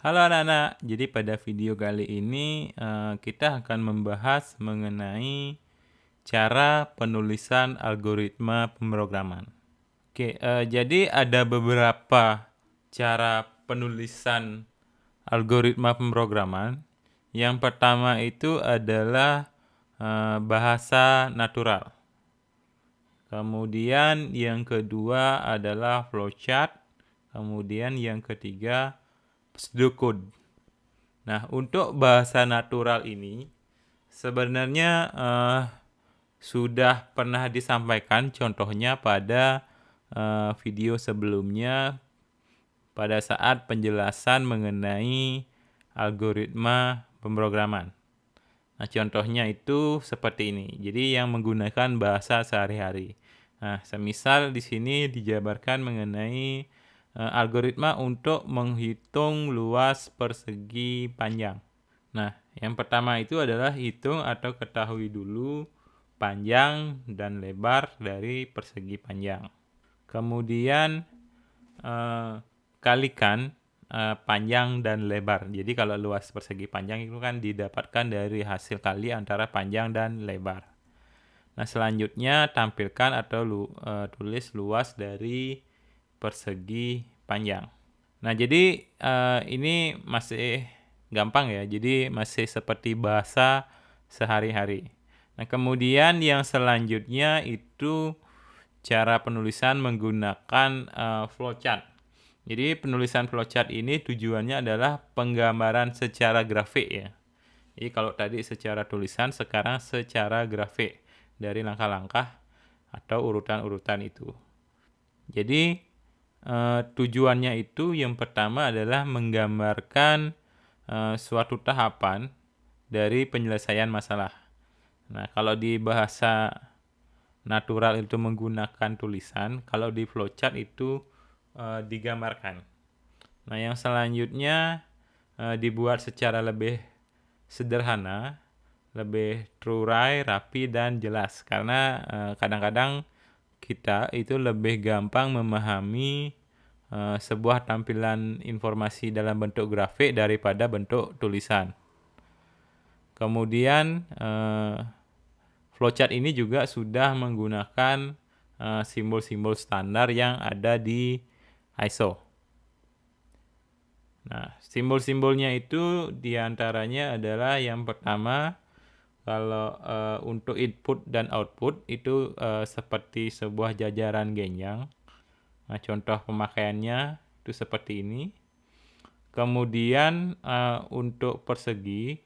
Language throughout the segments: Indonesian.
Halo anak-anak, jadi pada video kali ini kita akan membahas mengenai cara penulisan algoritma pemrograman. Oke, jadi ada beberapa cara penulisan algoritma pemrograman. Yang pertama itu adalah bahasa natural. Kemudian yang kedua adalah flowchart. Kemudian yang ketiga pseudocode. Nah, untuk bahasa natural ini sebenarnya sudah pernah disampaikan contohnya pada video sebelumnya pada saat penjelasan mengenai algoritma pemrograman. Nah, contohnya itu seperti ini. Jadi yang menggunakan bahasa sehari-hari. Nah, semisal di sini dijabarkan mengenai algoritma untuk menghitung luas persegi panjang. Nah, yang pertama itu adalah hitung atau ketahui dulu panjang dan lebar dari persegi panjang. Kemudian kalikan panjang dan lebar. Jadi kalau luas persegi panjang itu kan didapatkan dari hasil kali antara panjang dan lebar. Nah, selanjutnya tampilkan atau tulis luas dari persegi panjang. Nah, jadi ini masih gampang ya. Jadi masih seperti bahasa sehari-hari. Nah, kemudian yang selanjutnya itu cara penulisan menggunakan flowchart. Jadi penulisan flowchart ini tujuannya adalah penggambaran secara grafik ya. Jadi kalau tadi secara tulisan, sekarang secara grafik dari langkah-langkah atau urutan-urutan itu. Jadi tujuannya itu yang pertama adalah menggambarkan suatu tahapan dari penyelesaian masalah. Nah, kalau di bahasa natural itu menggunakan tulisan, kalau di flowchart itu digambarkan. Nah, yang selanjutnya dibuat secara lebih sederhana, lebih terurai, rapi, dan jelas. Karena kadang-kadang kita itu lebih gampang memahami sebuah tampilan informasi dalam bentuk grafik daripada bentuk tulisan. Kemudian flowchart ini juga sudah menggunakan simbol-simbol standar yang ada di ISO. Nah, simbol-simbolnya itu diantaranya adalah yang pertama, kalau untuk input dan output itu seperti sebuah jajaran genjang. Nah, contoh pemakaiannya itu seperti ini. Kemudian untuk persegi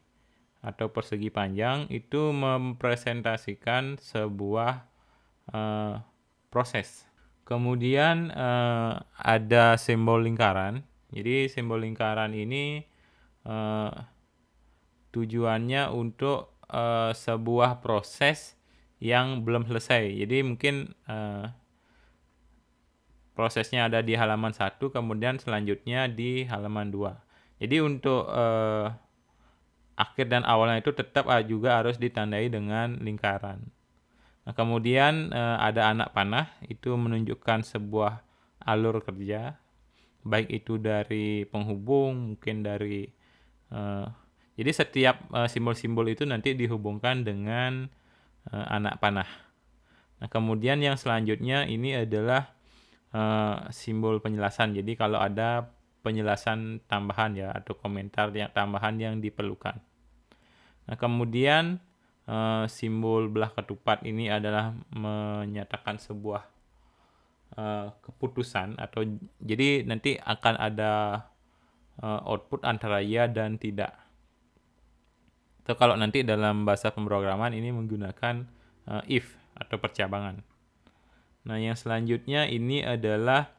atau persegi panjang itu mempresentasikan sebuah proses. Kemudian ada simbol lingkaran. Jadi simbol lingkaran ini tujuannya untuk sebuah proses yang belum selesai. Jadi mungkin prosesnya ada di halaman 1, kemudian selanjutnya di halaman 2. Jadi untuk akhir dan awalnya itu tetap juga harus ditandai dengan lingkaran. Nah, kemudian ada anak panah, itu menunjukkan sebuah alur kerja, baik itu dari penghubung, mungkin dari jadi setiap simbol-simbol itu nanti dihubungkan dengan anak panah. Nah, kemudian yang selanjutnya ini adalah simbol penjelasan. Jadi kalau ada penjelasan tambahan ya atau komentar yang tambahan yang diperlukan. Nah, kemudian simbol belah ketupat ini adalah menyatakan sebuah keputusan atau jadi nanti akan ada output antara ya dan tidak. Atau kalau nanti dalam bahasa pemrograman ini menggunakan if atau percabangan. Nah, yang selanjutnya ini adalah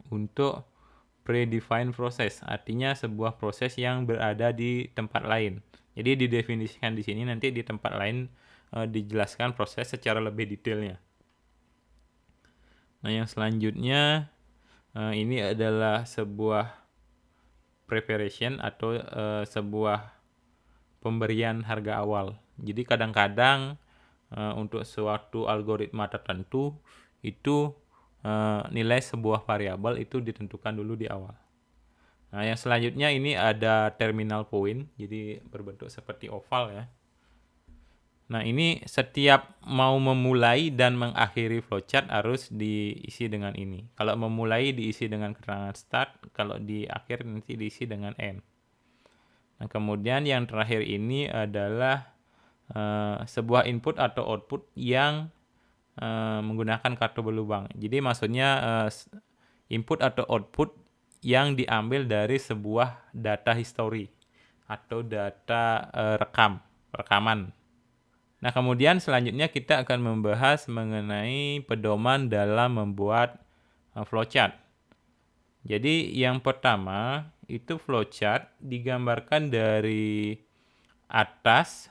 untuk predefined process, artinya sebuah proses yang berada di tempat lain. Jadi didefinisikan di sini, nanti di tempat lain dijelaskan proses secara lebih detailnya. Nah, yang selanjutnya ini adalah sebuah preparation atau sebuah pemberian harga awal. Jadi kadang-kadang untuk suatu algoritma tertentu itu nilai sebuah variabel itu ditentukan dulu di awal. Nah, yang selanjutnya ini ada terminal point, jadi berbentuk seperti oval ya. Nah, ini setiap mau memulai dan mengakhiri flowchart harus diisi dengan ini. Kalau memulai diisi dengan keterangan start, kalau di akhir nanti diisi dengan end. Nah, kemudian yang terakhir ini adalah sebuah input atau output yang menggunakan kartu berlubang. Jadi maksudnya input atau output yang diambil dari sebuah data history atau data rekaman. Nah, kemudian selanjutnya kita akan membahas mengenai pedoman dalam membuat flowchart. Jadi yang pertama itu flowchart digambarkan dari atas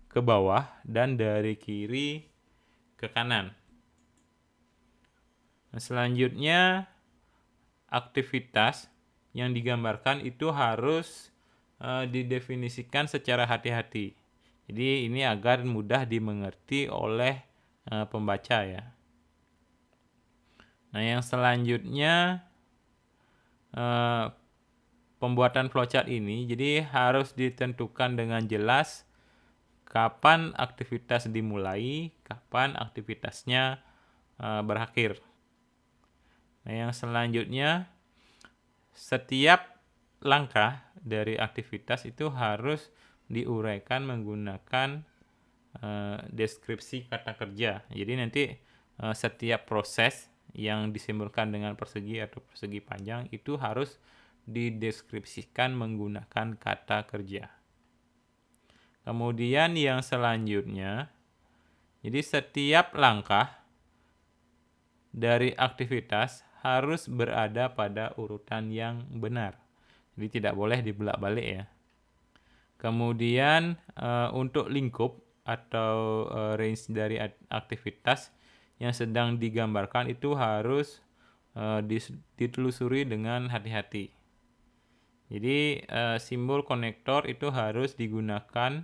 ke bawah dan dari kiri ke kanan. Nah, selanjutnya aktivitas yang digambarkan itu harus didefinisikan secara hati-hati. Jadi ini agar mudah dimengerti oleh pembaca ya. Nah, yang selanjutnya pembuatan flowchart ini jadi harus ditentukan dengan jelas kapan aktivitas dimulai, kapan aktivitasnya berakhir. Nah, yang selanjutnya setiap langkah dari aktivitas itu harus diuraikan menggunakan deskripsi kata kerja. Jadi nanti setiap proses yang disimbolkan dengan persegi atau persegi panjang itu harus dideskripsikan menggunakan kata kerja. Kemudian yang selanjutnya, jadi setiap langkah dari aktivitas harus berada pada urutan yang benar. Jadi tidak boleh dibelak-balik ya. Kemudian untuk lingkup atau range dari aktivitas yang sedang digambarkan itu harus ditelusuri dengan hati-hati. Jadi simbol konektor itu harus digunakan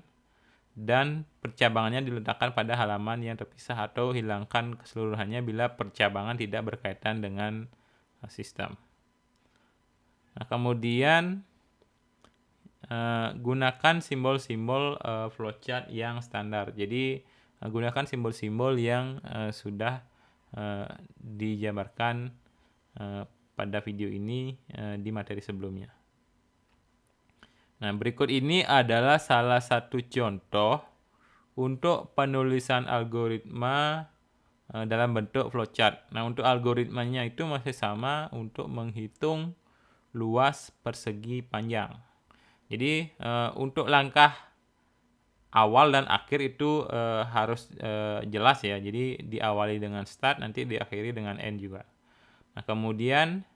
dan percabangannya diletakkan pada halaman yang terpisah atau hilangkan keseluruhannya bila percabangan tidak berkaitan dengan sistem. Nah, kemudian gunakan simbol-simbol flowchart yang standar. Jadi gunakan simbol-simbol yang sudah dijabarkan pada video ini di materi sebelumnya. Nah, berikut ini adalah salah satu contoh untuk penulisan algoritma dalam bentuk flowchart. Nah, untuk algoritmanya itu masih sama untuk menghitung luas persegi panjang. Jadi untuk langkah awal dan akhir itu harus jelas ya. Jadi diawali dengan start, nanti diakhiri dengan end juga. Nah, kemudian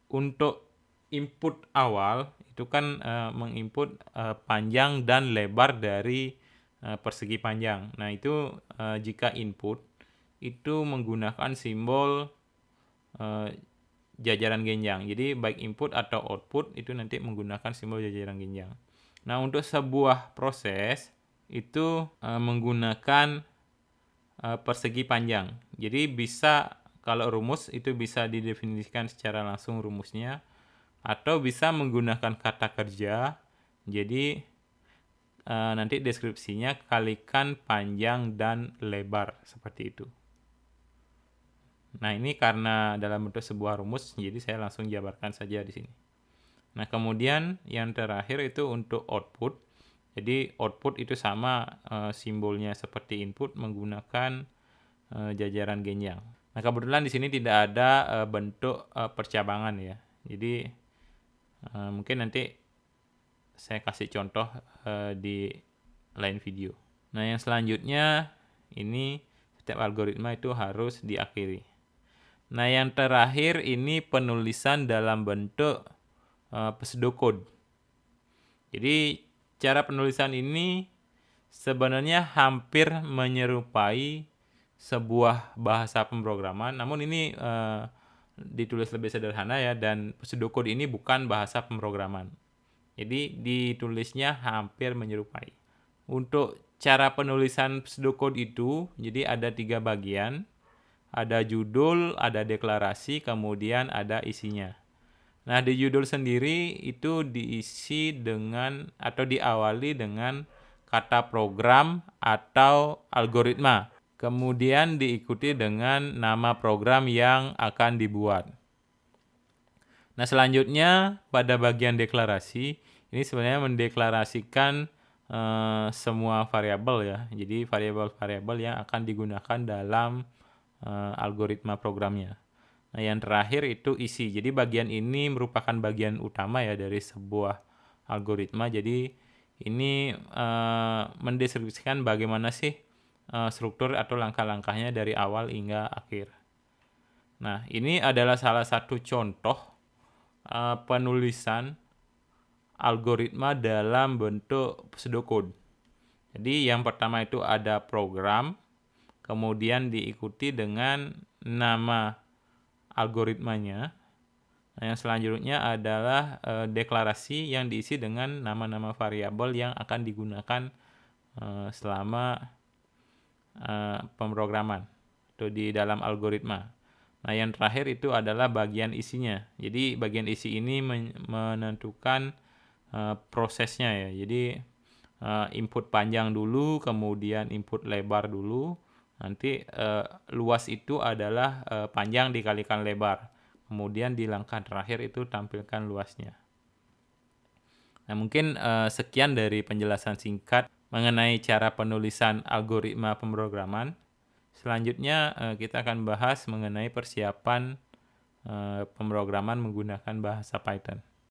untuk input awal itu kan menginput panjang dan lebar dari persegi panjang. Nah, itu jika input itu menggunakan simbol jajaran genjang. Jadi baik input atau output itu nanti menggunakan simbol jajaran genjang. Nah, untuk sebuah proses itu menggunakan persegi panjang. Jadi bisa kalau rumus itu bisa didefinisikan secara langsung rumusnya atau bisa menggunakan kata kerja. Jadi nanti deskripsinya kalikan panjang dan lebar seperti itu. Nah, ini karena dalam bentuk sebuah rumus, jadi saya langsung jabarkan saja di sini. Nah, kemudian yang terakhir itu untuk output. Jadi output itu sama simbolnya seperti input menggunakan jajaran genjang. Nah, kebetulan di sini tidak ada bentuk percabangan ya. Jadi mungkin nanti saya kasih contoh di lain video. Nah, yang selanjutnya ini setiap algoritma itu harus diakhiri. Nah, yang terakhir ini penulisan dalam bentuk pseudocode. Jadi cara penulisan ini sebenarnya hampir menyerupai sebuah bahasa pemrograman, namun ini ditulis lebih sederhana ya, dan pseudocode ini bukan bahasa pemrograman. Jadi ditulisnya hampir menyerupai. Untuk cara penulisan pseudocode itu, jadi ada 3 bagian. Ada judul, ada deklarasi, kemudian ada isinya. Nah, di judul sendiri itu diisi dengan atau diawali dengan kata program atau algoritma. Kemudian diikuti dengan nama program yang akan dibuat. Nah, selanjutnya pada bagian deklarasi, ini sebenarnya mendeklarasikan semua variabel ya. Jadi variabel-variabel yang akan digunakan dalam algoritma programnya. Nah, yang terakhir itu isi. Jadi bagian ini merupakan bagian utama ya dari sebuah algoritma. Jadi ini mendeskripsikan bagaimana sih struktur atau langkah-langkahnya dari awal hingga akhir. Nah, ini adalah salah satu contoh penulisan algoritma dalam bentuk pseudocode. Jadi yang pertama itu ada program, kemudian diikuti dengan nama algoritmanya. Nah, yang selanjutnya adalah deklarasi yang diisi dengan nama-nama variabel yang akan digunakan selama pemrograman itu di dalam algoritma. Nah, yang terakhir itu adalah bagian isinya. Jadi bagian isi ini menentukan prosesnya ya. Jadi input panjang dulu, kemudian input lebar dulu. Nanti luas itu adalah panjang dikalikan lebar. Kemudian di langkah terakhir itu tampilkan luasnya. Nah, mungkin sekian dari penjelasan singkat mengenai cara penulisan algoritma pemrograman. Selanjutnya kita akan bahas mengenai persiapan pemrograman menggunakan bahasa Python.